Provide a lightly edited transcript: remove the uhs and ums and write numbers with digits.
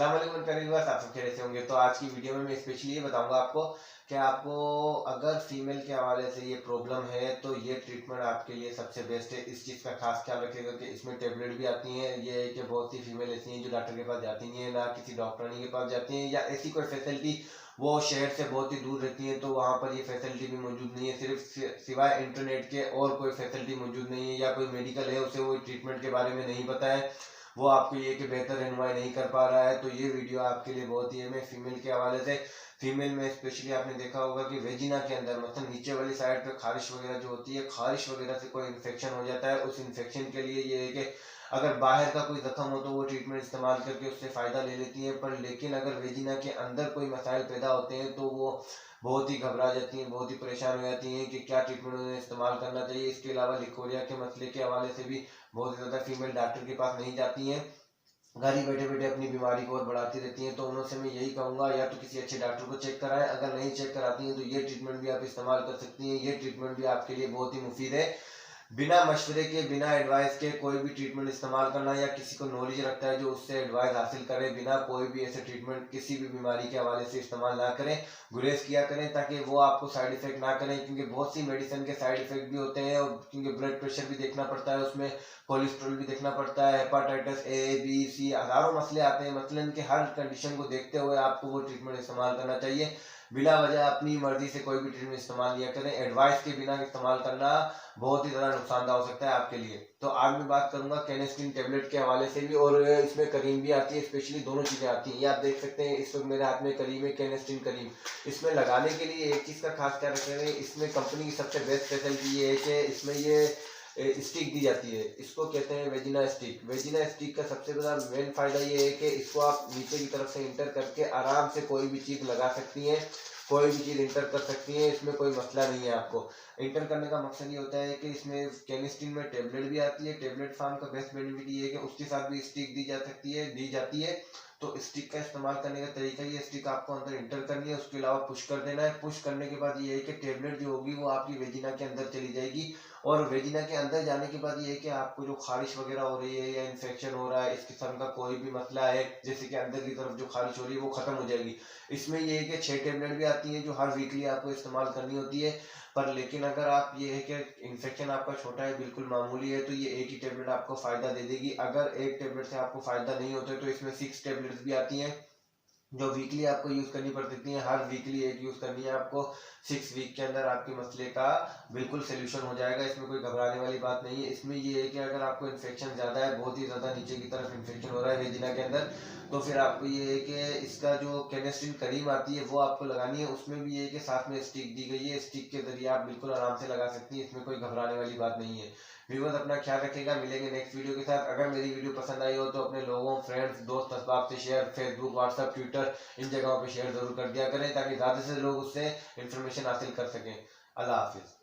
अस्सलाम वालेकुम व्यूअर्स, आप सब कैसे होंगे। तो आज की वीडियो में मैं स्पेशली ये बताऊंगा आपको कि आपको अगर फीमेल के हवाले से ये प्रॉब्लम है तो ये ट्रीटमेंट आपके लिए सबसे बेस्ट है। इस चीज़ का खास ख्याल रखिएगा कि इसमें टेबलेट भी आती हैं। ये है कि बहुत सी फीमेल ऐसी हैं जो डॉक्टर के पास जाती नहीं है, ना किसी डॉक्टरानी के पास जाती हैं, या ऐसी कोई फैसिलिटी वो शहर से बहुत ही दूर रहती है तो वहाँ पर ये फैसिलिटी भी मौजूद नहीं है। सिर्फ सिवाय इंटरनेट के और कोई फैसिलिटी मौजूद नहीं है, या कोई मेडिकल है उसे वो ट्रीटमेंट के बारे में नहीं पता है, वो आपको ये कि बेहतर रहनुमाई नहीं कर पा रहा है। तो ये वीडियो आपके लिए बहुत ही है। मैं फीमेल के हवाले से, फीमेल में स्पेशली आपने देखा होगा कि वेजिना के अंदर मतलब नीचे वाली साइड पे खारिश वगैरह जो होती है, खारिश वगैरह से कोई इन्फेक्शन हो जाता है, उस इन्फेक्शन के लिए ये है कि अगर बाहर का कोई जख्म हो तो वो ट्रीटमेंट इस्तेमाल करके उससे फ़ायदा ले लेती है, पर लेकिन अगर वेजिना के अंदर कोई मसाइल पैदा होते हैं तो वो बहुत ही घबरा जाती हैं, बहुत ही परेशान हो जाती हैं कि क्या ट्रीटमेंट उन्हें इस्तेमाल करना चाहिए। इसके अलावा लिकोरिया के मसले के हवाले से भी बहुत ज़्यादा फीमेल डॉक्टर के पास नहीं जाती हैं, घर ही बैठे बैठे अपनी बीमारी को और बढ़ाती रहती हैं। तो उनसे मैं यही कहूँगा या तो किसी अच्छे डॉक्टर को चेक कराएं, अगर नहीं चेक कराती हैं तो ये ट्रीटमेंट भी आप इस्तेमाल कर सकती हैं। ये ट्रीटमेंट भी आपके लिए बहुत ही मुफीद है। बिना मशवरे के, बिना एडवाइस के कोई भी ट्रीटमेंट इस्तेमाल करना, या किसी को नॉलेज रखता है जो उससे एडवाइस हासिल करे, बिना कोई भी ऐसे ट्रीटमेंट किसी भी बीमारी के हवाले से इस्तेमाल ना करें, गुरेज किया करें, ताकि वो आपको साइड इफेक्ट ना करें। क्योंकि बहुत सी मेडिसिन के साइड इफेक्ट भी होते हैं, और क्योंकि ब्लड प्रेशर भी देखना पड़ता है, उसमें कोलेस्ट्रॉल भी देखना पड़ता है, हेपाटाइटिस ए बी सी हज़ारों मसले आते हैं। मसलन के हर कंडीशन को देखते हुए आपको वो ट्रीटमेंट इस्तेमाल करना चाहिए। बिना वजह अपनी मर्जी से कोई भी ट्रीटमेंट इस्तेमाल नहीं करें। एडवाइस के बिना इस्तेमाल करना बहुत ही ज़्यादा नुकसानदायक हो सकता है आपके लिए। तो आज मैं बात करूंगा कैनेस्टीन टेबलेट के हवाले से भी, और इसमें करीम भी आती है। स्पेशली दोनों चीज़ें आती हैं, ये आप देख सकते हैं। इस वक्त मेरे हाथ में करीम है, कैनेस्टीन करीम। इसमें लगाने के लिए एक चीज़ का खास ख्याल रखेंगे, इसमें कंपनी की सबसे बेस्ट फैसिलिटी ये है कि इसमें ये स्टिक दी जाती है। इसको कहते हैं वेजिना स्टिक। वेजिना स्टिक का सबसे बड़ा मेन फायदा ये है कि इसको आप नीचे की तरफ से इंटर करके आराम से कोई भी चीज़ लगा सकती हैं, कोई भी चीज़ इंटर कर सकती हैं, इसमें कोई मसला नहीं है। आपको इंटर करने का मकसद ये होता है कि इसमें कैनिस्टीन में टेबलेट भी आती है। टेबलेट फार्म का बेस्ट बेनिफिट ये है कि उसके साथ भी स्टिक दी जाती है। तो स्टिक का इस्तेमाल करने का तरीका, ये स्टिक आपको अंदर इंटर करनी है, उसके अलावा पुश कर देना है। पुश करने के बाद ये है कि टेबलेट जो होगी वो आपकी वेजिना के अंदर चली जाएगी, और वेजिना के अंदर जाने के बाद ये है कि आपको जो खारिश वगैरह हो रही है या इन्फेक्शन हो रहा है, इस किस्म का कोई भी मसला है, जैसे कि अंदर की तरफ जो खारिश हो रही है वो खत्म हो जाएगी। इसमें ये है कि 6 टेबलेट भी आती हैं जो हर वीकली आपको इस्तेमाल करनी होती है। पर लेकिन अगर आप ये है कि इन्फेक्शन आपका छोटा है, बिल्कुल मामूली है, तो ये एक ही टेबलेट आपको फ़ायदा दे देगी। अगर एक टेबलेट से आपको फ़ायदा नहीं होता है तो इसमें 6 टेबलेट्स भी आती हैं जो वीकली आपको यूज़ करनी पड़ सकती है। हर वीकली एक यूज़ करनी है आपको। 6 वीक के अंदर आपके मसले का बिल्कुल सोल्यूशन हो जाएगा। इसमें कोई घबराने वाली बात नहीं है। इसमें ये है कि अगर आपको इन्फेक्शन ज़्यादा है, बहुत ही ज़्यादा नीचे की तरफ इन्फेक्शन हो रहा है वेजिना के अंदर, तो फिर आपको ये है कि इसका जो कैनेस्टीन करीम आती है वो आपको लगानी है। उसमें भी ये है कि साथ में स्टिक दी गई है, स्टिक के जरिए आप बिल्कुल आराम से लगा सकती हैं। इसमें कोई घबराने वाली बात नहीं है। व्यूअर्स, अपना ख्याल रखिएगा। मिलेंगे नेक्स्ट वीडियो के साथ। अगर मेरी वीडियो पसंद आई हो तो अपने लोगों, फ्रेंड्स, दोस्त अहबाब से शेयर, फेसबुक, व्हाट्सएप, ट्विटर, इन जगहों पे शेयर जरूर कर दिया करें, ताकि ज़्यादा से लोग उससे इंफॉर्मेशन हासिल कर सकें। अल्लाह हाफिज़।